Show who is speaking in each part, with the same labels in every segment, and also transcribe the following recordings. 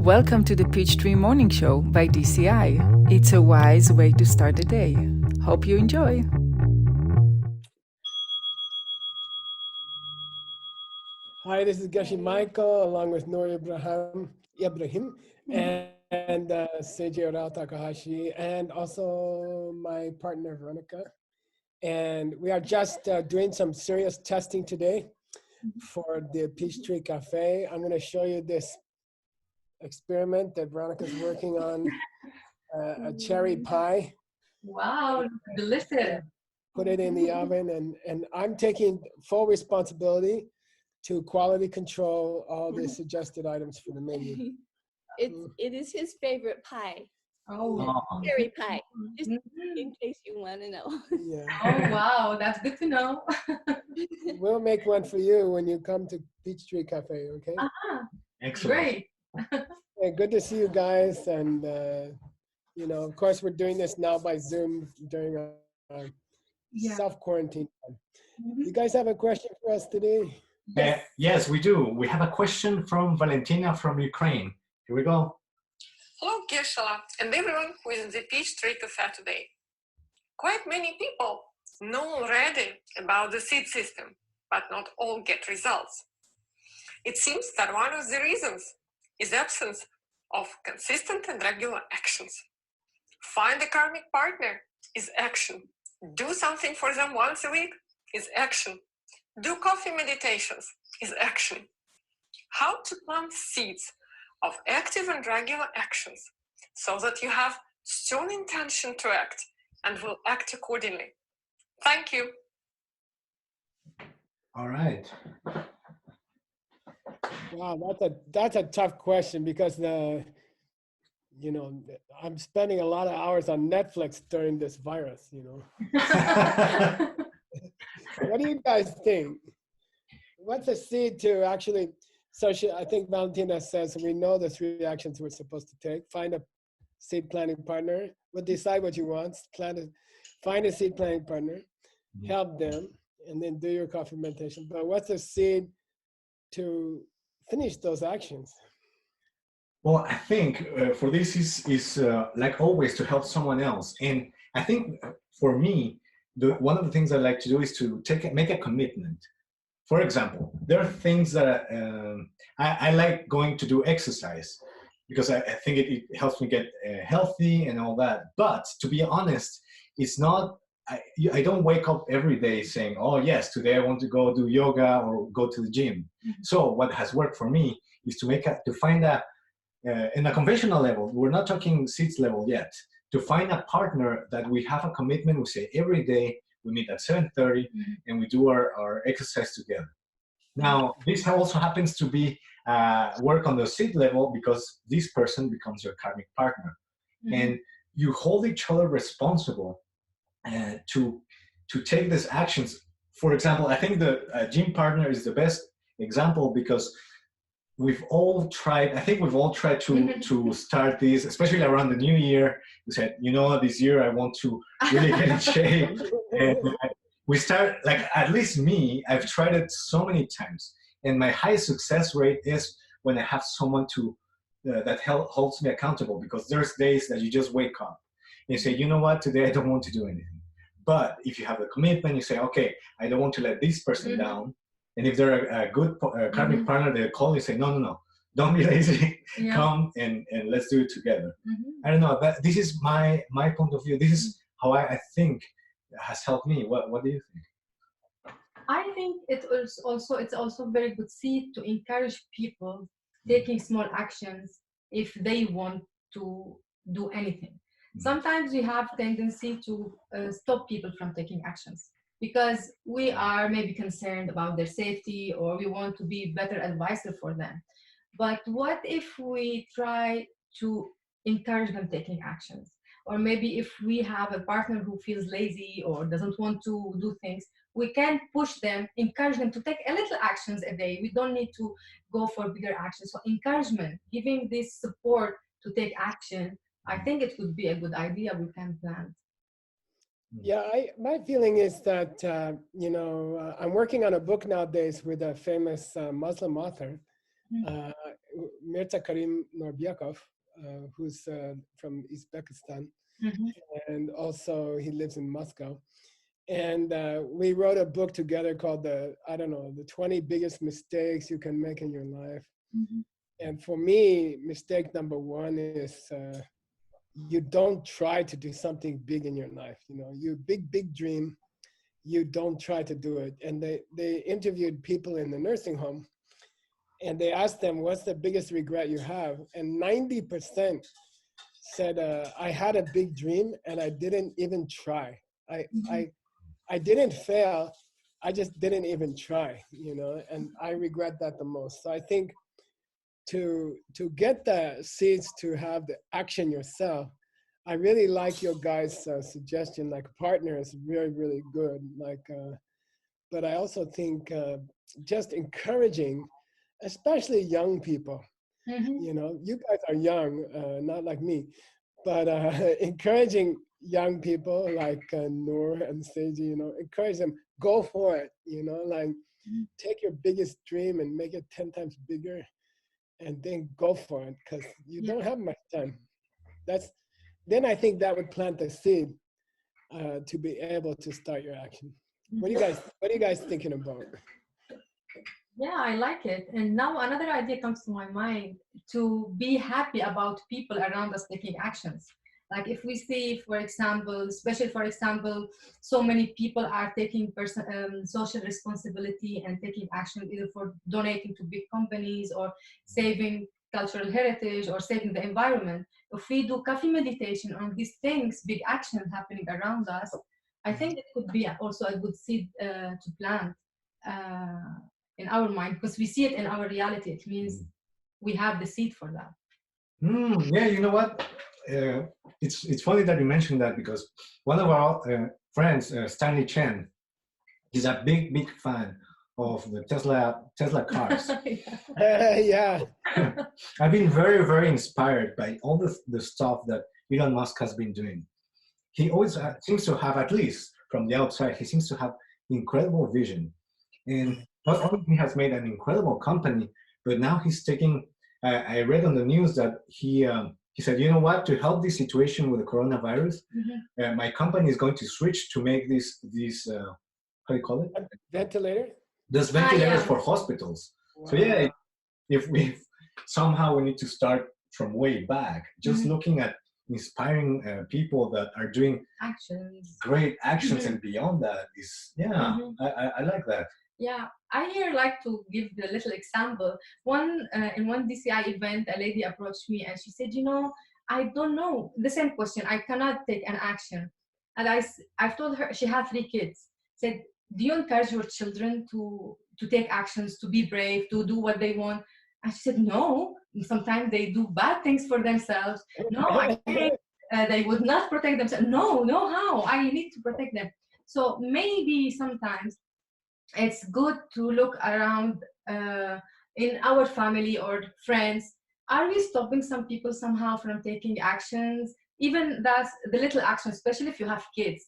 Speaker 1: Welcome to the Peachtree Morning Show by DCI. It's a wise way to start the day. Hope you enjoy.
Speaker 2: Hi, this is Gershi Michael, along with Noor Ibrahim and Seiji Rao Takahashi, and also my partner Veronica. And we are just doing some serious testing today for the Peachtree Cafe. I'm going to show you this experiment that Veronica's working on, a cherry pie.
Speaker 3: Wow, delicious.
Speaker 2: Put it in the oven, and I'm taking full responsibility to quality control all the suggested items for the menu.
Speaker 4: It is his favorite pie.
Speaker 3: Oh,
Speaker 4: Cherry pie. Just in case you want to know.
Speaker 2: Yeah.
Speaker 3: oh wow, that's good to know.
Speaker 2: We'll make one for you when you come to Peachtree Cafe, okay?
Speaker 5: Excellent.
Speaker 3: Great.
Speaker 2: Hey, good to see you guys. And, of course, we're doing this now by Zoom during our self-quarantine time. You guys have a question for us today?
Speaker 5: Yes, we do. We have a question from Valentina from Ukraine. Here we go.
Speaker 6: Hello, Gershala, and everyone who is in the Peachtree Cafe today. Quite many people know already about the seed system, but not all get results. It seems that one of the reasons is absence of consistent and regular actions. Find a karmic partner is action. Do something for them once a week is action. Do coffee meditations is action. How to plant seeds of active and regular actions so that you have strong intention to act and will act accordingly. Thank you.
Speaker 5: All right.
Speaker 2: Wow, that's a tough question because I'm spending a lot of hours on Netflix during this virus, What do you guys think? What's a seed to actually, I think Valentina says we know the 3 actions we're supposed to take. Find a seed planting partner. We'll decide what you want. Find a seed planting partner, help them, and then do your coffee meditation. But what's a seed to finish those actions?
Speaker 5: Well, I think for this is like always to help someone else. And I think for me, one of the things I like to do is to make a commitment. For example, there are things that I like going to do exercise because I think it helps me get healthy and all that. But to be honest, it's not, I don't wake up every day saying, oh yes, today I want to go do yoga or go to the gym. So what has worked for me is to find in a conventional level, we're not talking seeds level yet, to find a partner that we have a commitment. We say every day we meet at 7:30 and we do our exercise together. Now, this also happens to be work on the seed level because this person becomes your karmic partner. And you hold each other responsible to take these actions. For example, I think the gym partner is the best example because we've all tried to start this, especially around the new year. We said, this year I want to really get in shape. And we start, like, at least me, I've tried it so many times. And my highest success rate is when I have someone that holds me accountable, because there's days that you just wake up and you say, you know what, today I don't want to do anything. But if you have the commitment, you say, okay, I don't want to let this person down. And if they're a good karmic partner, they'll call you and say, no, don't be lazy. Come and let's do it together. I don't know, this is my point of view. This is how I think has helped me. What do you think?
Speaker 3: I think it's also very good seed to encourage people taking small actions if they want to do anything. Sometimes we have tendency to stop people from taking actions because we are maybe concerned about their safety or we want to be better advisor for them. But what if we try to encourage them taking actions? Or maybe if we have a partner who feels lazy or doesn't want to do things, we can push them, encourage them to take a little actions a day. We don't need to go for bigger actions. So encouragement, giving this support to take action, I think it would be a good idea we can plan.
Speaker 2: Yeah, my feeling is that, I'm working on a book nowadays with a famous Muslim author, Mirza Karim Norbyakov, who's from Uzbekistan,
Speaker 3: Mhm.
Speaker 2: and also he lives in Moscow. And we wrote a book together called the 20 biggest mistakes you can make in your life.
Speaker 3: Mhm.
Speaker 2: And for me, mistake number one is you don't try to do something big in your life. You know, you big dream, you don't try to do it. And they interviewed people in the nursing home, and they asked them, what's the biggest regret you have? And 90% said, I had a big dream and I didn't even try. I didn't fail, I just didn't even try, you know, and I regret that the most. So I think to get the seeds to have the action yourself, I really like your guys' suggestion. Like partner is really, really good. But I also think just encouraging, especially young people.
Speaker 3: Mhm.
Speaker 2: You know, you guys are young, not like me, but encouraging young people like Noor and Seiji, you know, encourage them, go for it. You know, like take your biggest dream and make it 10 times bigger, and then go for it because you
Speaker 3: Yeah.
Speaker 2: don't have much time. Then I think that would plant the seed to be able to start your action. What are you guys thinking about?
Speaker 3: Yeah, I like it. And now another idea comes to my mind, to be happy about people around us taking actions. Like if we see, for example, especially for example, so many people are taking social responsibility and taking action either for donating to big companies or saving cultural heritage or saving the environment. If we do coffee meditation on these things, big action happening around us, I think it could be also a good seed to plant. In our mind, because we see it in our reality. It means we have the seed for that.
Speaker 5: Yeah, you know what? It's funny that you mentioned that because one of our friends, Stanley Chen, is a big fan of the Tesla cars.
Speaker 2: Yeah.
Speaker 5: I've been very inspired by all the stuff that Elon Musk has been doing. He always seems to have, at least from the outside, he seems to have incredible vision. And not only he has made an incredible company, but now he's taking. I read on the news that he said, you know what, to help this situation with the coronavirus, my company is going to switch to make these how do you call it?
Speaker 2: Ventilator?
Speaker 5: Those ventilators
Speaker 3: yeah.
Speaker 5: for hospitals.
Speaker 2: Wow.
Speaker 5: So yeah, if we somehow we need to start from way back, just looking at inspiring people that are doing
Speaker 3: Actions.
Speaker 5: great actions and beyond that is I like that.
Speaker 3: Yeah, I here like to give a little example. In one DCI event, a lady approached me and she said, you know, I don't know, the same question, I cannot take an action. And I've told her, she had 3 kids, said, do you encourage your children to take actions, to be brave, to do what they want? And she said, no, sometimes they do bad things for themselves. No, I think they would not protect themselves. No, how? I need to protect them. So maybe sometimes it's good to look around in our family or friends. Are we stopping some people somehow from taking actions? Even that's the little actions, especially if you have kids.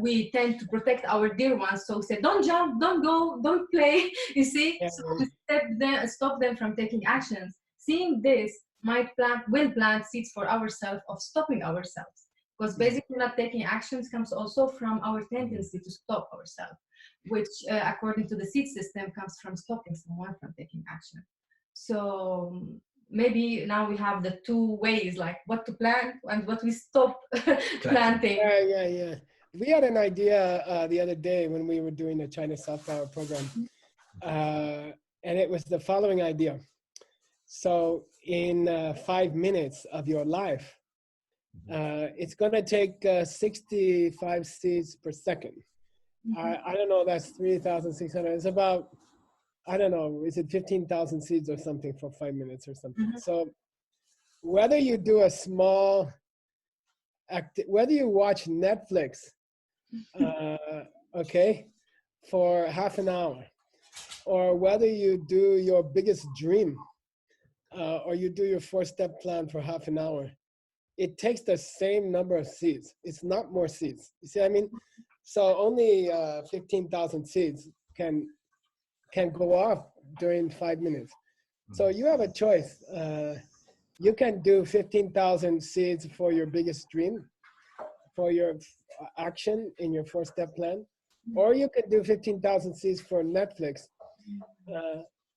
Speaker 3: We tend to protect our dear ones, so say, don't jump, don't go, don't play. You see,
Speaker 2: Yeah.
Speaker 3: so we stop them from taking actions. Seeing this will plant seeds for ourselves of stopping ourselves, because basically not taking actions comes also from our tendency to stop ourselves, which according to the seed system comes from stopping someone from taking action. So maybe now we have the 2 ways, like what to plant and what we stop planting.
Speaker 2: Yeah. We had an idea the other day when we were doing the China Soft Power program, and it was the following idea. So in 5 minutes of your life, it's going to take 65 seeds per second. I don't know, that's 3,600. It's about, I don't know, is it 15,000 seeds or something for 5 minutes or something? So whether you do a small, whether you watch Netflix, okay, for half an hour, or whether you do your biggest dream, or you do your 4-step plan for half an hour, it takes the same number of seeds. It's not more seeds. You see what I mean? So only 15,000 seeds can go off during 5 minutes. So you have a choice. You can do 15,000 seeds for your biggest dream, for your action in your 4-step plan, or you can do 15,000 seeds for Netflix.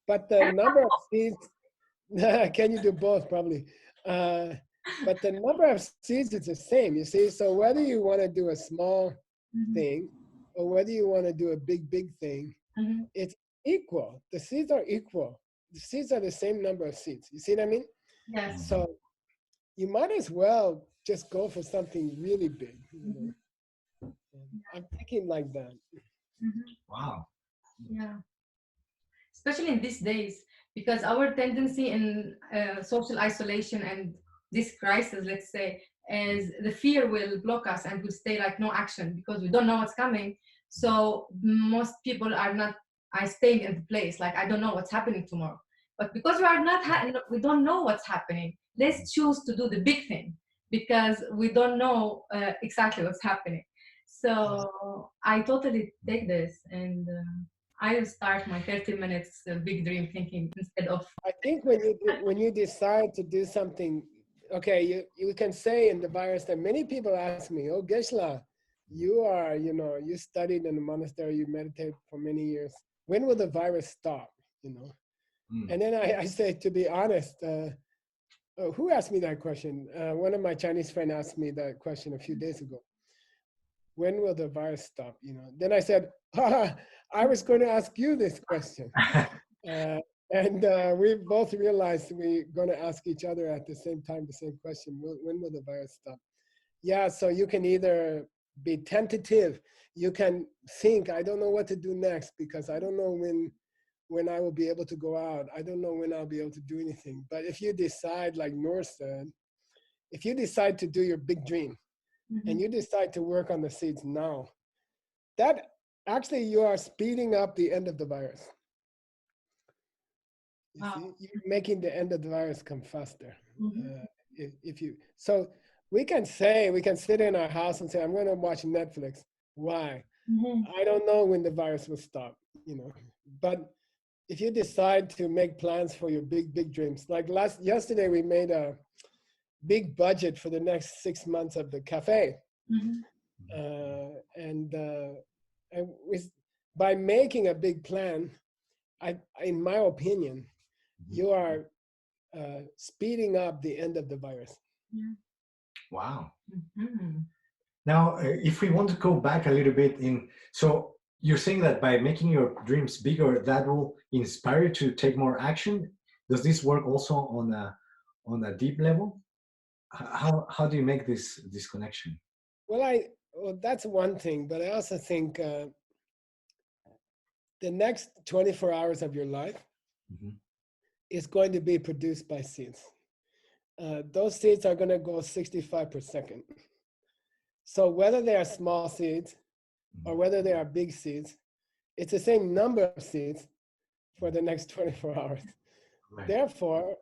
Speaker 2: But the number of seeds, can you do both? Probably. But the number of seeds is the same, you see. So whether you want to do a small thing or whether you want to do a big thing, it's equal. The seeds are equal. The seeds are the same number of seeds. You see what I mean?
Speaker 3: Yes.
Speaker 2: So you might as well just go for something really big. You know? I'm thinking like that.
Speaker 5: Wow.
Speaker 3: Yeah. Especially in these days, because our tendency in social isolation and this crisis, let's say, is the fear will block us and will stay like no action because we don't know what's coming. So most people are not staying in the place, like I don't know what's happening tomorrow. But because we are not, we don't know what's happening. Let's choose to do the big thing because we don't know exactly what's happening. So I totally take this and. I will start my 30 minutes big dream thinking instead of.
Speaker 2: I think when you decide to do something, okay, you can say in the virus that many people ask me, oh, Geshe-la, you are, you studied in the monastery, you meditated for many years. When will the virus stop? And then I say, to be honest, who asked me that question? One of my Chinese friends asked me that question a few days ago. When will the virus stop? Then I said, I was going to ask you this question. And we both realized we're going to ask each other at the same time the same question. When will the virus stop? Yeah, so you can either be tentative. You can think, I don't know what to do next because I don't know when I will be able to go out. I don't know when I'll be able to do anything. But if you decide, like Noor said, if you decide to do your big dream, and you decide to work on the seeds now, that actually you are speeding up the end of the virus. You see, you're making the end of the virus come faster. So we can sit in our house and say, I'm going to watch Netflix. Why? I don't know when the virus will stop, But if you decide to make plans for your big dreams, like yesterday we made a big budget for the next 6 months of the cafe. And by making a big plan, in my opinion, you are speeding up the end of the virus.
Speaker 5: Wow. Now, if we want to go back a little bit so you're saying that by making your dreams bigger, that will inspire you to take more action. Does this work also on a deep level? How do you make this connection?
Speaker 2: Well, that's one thing, but I also think the next 24 hours of your life is going to be produced by seeds. Those seeds are going to go 65 per second. So whether they are small seeds or whether they are big seeds, it's the same number of seeds for the next 24 hours. Right. Therefore,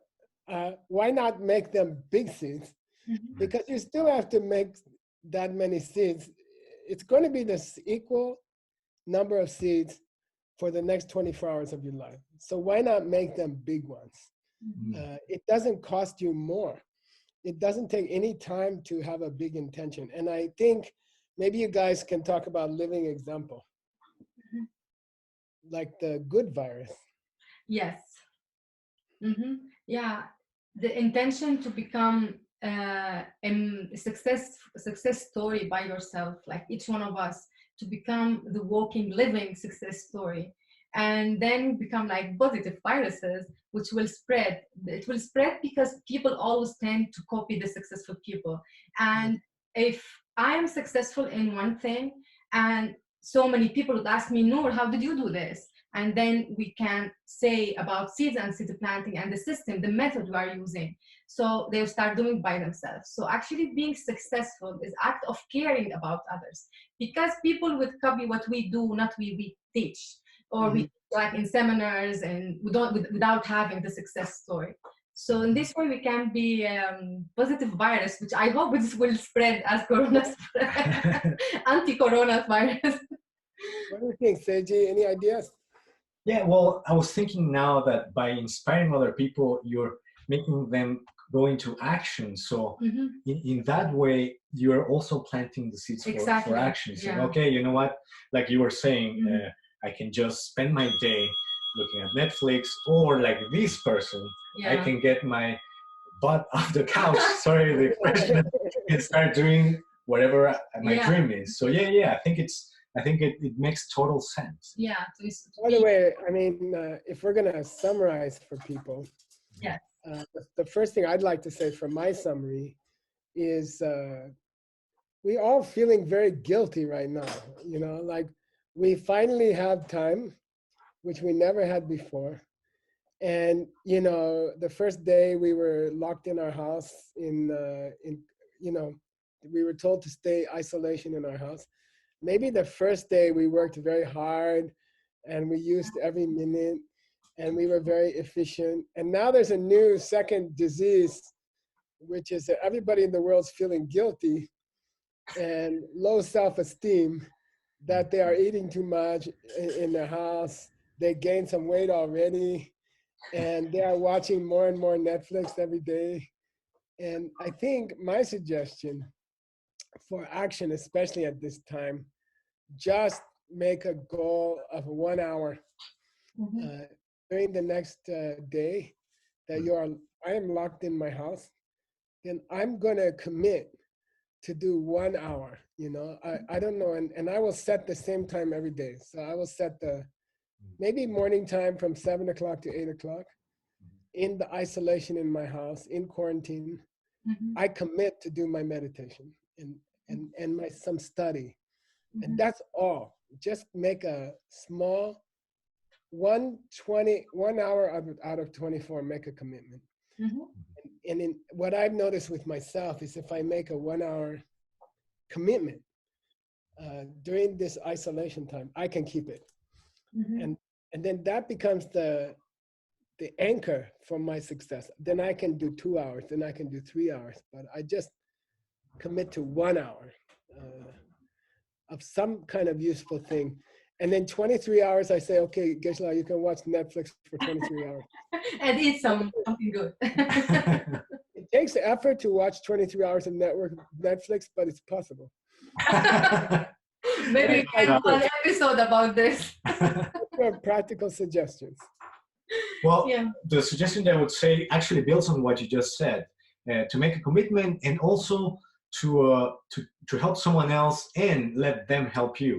Speaker 2: why not make them big seeds? Because you still have to make that many seeds. It's going to be this equal number of seeds for the next 24 hours of your life. So why not make them big ones? It doesn't cost you more. It doesn't take any time to have a big intention. And I think maybe you guys can talk about living example, like the good virus.
Speaker 3: Yes. Yeah. The intention to become a success story by yourself, like each one of us, to become the walking, living success story. And then become like positive viruses, which will spread. It will spread because people always tend to copy the successful people. And if I am successful in one thing, and so many people would ask me, Noor, how did you do this? And then we can say about seeds and seed planting and the system, the method we are using. So they'll start doing by themselves. So actually being successful is act of caring about others, because people would copy what we do, not we teach, or we like in seminars, and without having the success story. So in this way we can be positive virus, which I hope it will spread as Corona spread, anti-Corona virus.
Speaker 2: What do you think, Seiji? Any ideas?
Speaker 5: Yeah, well, I was thinking now that by inspiring other people, you're making them go into action. So
Speaker 3: Mhm.
Speaker 5: in that way, you're also planting the seeds for
Speaker 3: Exactly.
Speaker 5: action. Saying,
Speaker 3: Yeah.
Speaker 5: okay, you know what? Like you were saying,
Speaker 3: Mhm.
Speaker 5: I can just spend my day looking at Netflix, or like this person, I
Speaker 3: Yeah.
Speaker 5: can get my butt off the couch. Sorry, the expression, and start doing whatever my
Speaker 3: Yeah.
Speaker 5: dream is. So yeah, I think it makes total sense.
Speaker 3: Yeah. So it's
Speaker 2: By the way, I mean, if we're going to summarize for people,
Speaker 3: yes.
Speaker 2: the first thing I'd like to say for my summary is we all feeling very guilty right now. You know, like we finally have time, which we never had before. And you know, the first day we were locked in our house in you know, we were told to stay isolation in our house. Maybe the first day we worked very hard and we used every minute and we were very efficient. And now there's a new second disease, which is that everybody in the world's feeling guilty and low self-esteem that they are eating too much in their house. They gained some weight already and they are watching more and more Netflix every day. And I think my suggestion for action, especially at this time, just make a goal of 1 hour
Speaker 3: Mhm.
Speaker 2: during the next day that you are, I am locked in my house, then I'm gonna commit to do 1 hour, you know, I don't know, and I will set the same time every day. So I will set the maybe morning time from 7 o'clock to 8 o'clock in the isolation in my house, in quarantine.
Speaker 3: Mhm.
Speaker 2: I commit to do my meditation and my some study. And
Speaker 3: Mhm.
Speaker 2: that's all. Just make a small 1 hour out of 24, make a commitment.
Speaker 3: Mhm.
Speaker 2: And in what I've noticed with myself is if I make a 1 hour commitment during this isolation time, I can keep it.
Speaker 3: Mhm.
Speaker 2: And then that becomes the anchor for my success. Then I can do 2 hours, then I can do 3 hours, but I just commit to 1 hour of some kind of useful thing. And then 23 hours, I say, okay, Gesla, you can watch Netflix for 23 hours.
Speaker 3: And eat something good.
Speaker 2: It takes effort to watch 23 hours of Netflix, but it's possible.
Speaker 3: Maybe we can do an episode about this.
Speaker 2: Those are practical suggestions.
Speaker 5: Well,
Speaker 3: Yeah.
Speaker 5: the suggestion that I would say actually builds on what you just said, to make a commitment and also to help someone else and let them help you.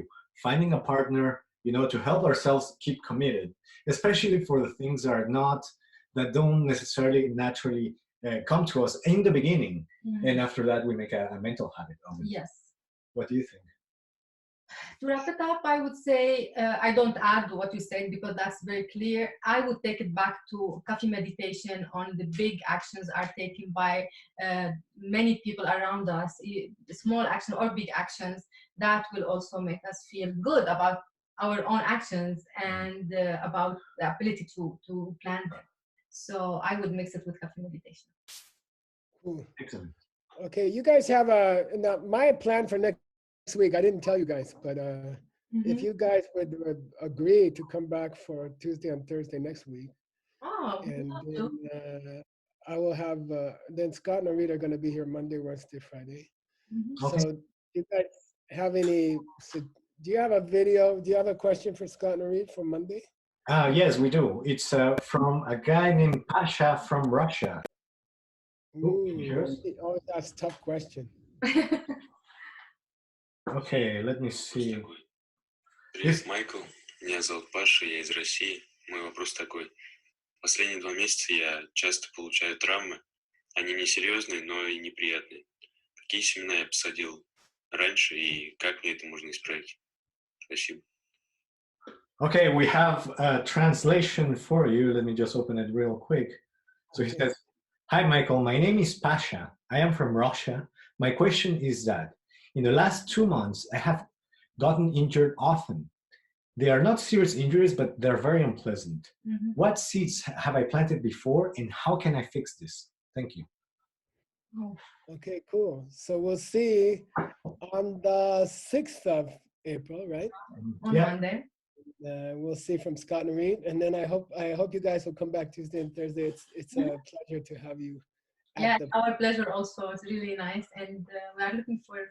Speaker 5: Finding a partner, you know, to help ourselves keep committed, especially for the things that don't necessarily naturally come to us in the beginning, and after that we make a mental habit of it.
Speaker 3: Yes.
Speaker 5: What do you think?
Speaker 3: To wrap it up, I would say I don't add what you said because that's very clear. I would take it back to coffee meditation on the big actions are taken by many people around us, small action or big actions that will also make us feel good about our own actions and about the ability to plan them. So I would mix it with coffee meditation.
Speaker 2: Cool.
Speaker 5: Excellent.
Speaker 2: Okay, you guys have my plan for next week. I didn't tell you guys, but if you guys would agree to come back for Tuesday and Thursday next week,
Speaker 3: Oh,
Speaker 2: and
Speaker 3: love
Speaker 2: then
Speaker 3: to.
Speaker 2: I will have then Scott and Rita are going to be here Monday, Wednesday, Friday.
Speaker 5: Okay.
Speaker 2: So, do you guys have any? Do you have a video? Do you have a question for Scott and Rita for Monday?
Speaker 5: Yes, we do. It's from a guy named Pasha from Russia. Oh, can you hear us?
Speaker 2: Oh, that's a tough question.
Speaker 5: Okay, let me see.
Speaker 7: Привет, Майкл. Меня зовут Паша, я из России. Мой вопрос такой. Последние 2 месяца я часто получаю травмы. Они не серьезные, но и неприятные. Какие семена я посадил раньше и как мне это можно исправить? Спасибо.
Speaker 5: Okay, we have a translation for you. Let me just open it real quick. So he says, "Hi, Michael. My name is Pasha. I am from Russia. My question is that in the last 2 months, I have gotten injured often. They are not serious injuries, but they're very unpleasant. What seeds have I planted before, and how can I fix this? Thank you."
Speaker 2: Okay, cool. So we'll see on the 6th of April, right?
Speaker 3: On Monday.
Speaker 2: we'll see from Scott and Reed. And then I hope you guys will come back Tuesday and Thursday. It's a pleasure to have you.
Speaker 3: Yeah, our pleasure also. It's really nice, and we are looking forward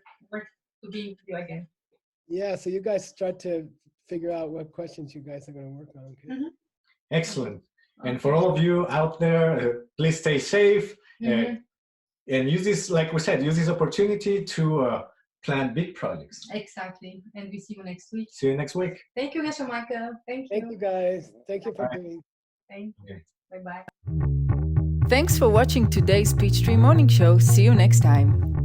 Speaker 3: to being with you again.
Speaker 2: Yeah, so you guys start to figure out what questions you guys are going to work on. Okay?
Speaker 5: Excellent. And for all of you out there, please stay safe and use this, like we said, use this opportunity to plan big projects.
Speaker 3: Exactly. And we see you next week.
Speaker 5: See you next week.
Speaker 3: Thank you, Geshe Michael. Thank you.
Speaker 2: Thank you, guys. Thank you for doing.
Speaker 3: Thank you. Bye-bye.
Speaker 1: Thanks for watching today's Peachtree Morning Show. See you next time.